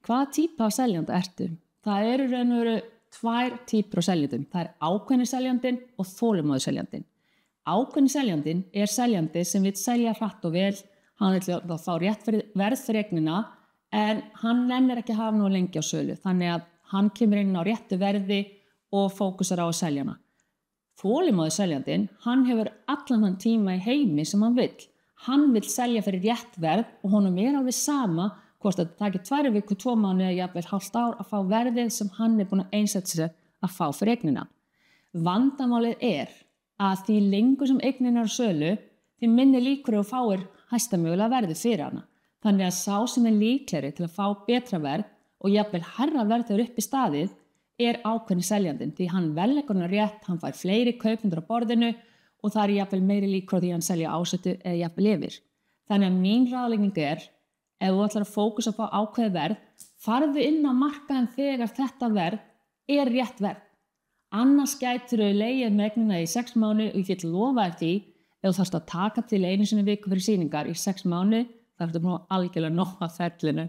hvaða típa af seljanda ertu? Það eru raun og veru 2 típur af seljandum. Það ákveðni seljandinn og þolinmóði seljandinn. Ákveðni seljandinn seljandi sem vill selja hratt og vel, hann vill fá rétt verð fyrir eignina, en hann nennir ekki að hafa nú lengi á sölu, þannig að hann kemur inn á réttu verði og fókusar á að selja hana. Þolinmóði seljandinn, hann hefur allan þann tíma í heimi sem hann vill. Hann vill selja fyrir rétt verð og honum alveg sama hvort það taki 2 vikur, 2 mánuði eða jafnvel hálft ár að fá verðið sem hann búinn að einsetja sig að fá fyrir eignina. Vandamálið að því lengur sem eignin á sölu, því minni líkur að fáir hæsta mögulega verðið fyrir hana. Þannig að sá sem líklegri til að fá betra verð og jafnvel hærra verð þegar upp í staðið ákveðni seljandinn, því hann velur hana rétt, hann fær fleiri kaupendur á borðinu og það jafnvel meiri líkur á því hann selja ásettu eða jafnvel yfir. Þannig að mín ráðlegging ef þú ætlar að fókusa á ákveðið verð, farðu inn á markaðinn þegar þetta verð rétt verð. Annars gætirðu legið með eignina í 6 mánuði og ég get lofa því ef þú þarft að taka til einu sinni viku fyrir sýningar í 6 mánuði, þá ertu búin að algjörlega nóg af ferlinu.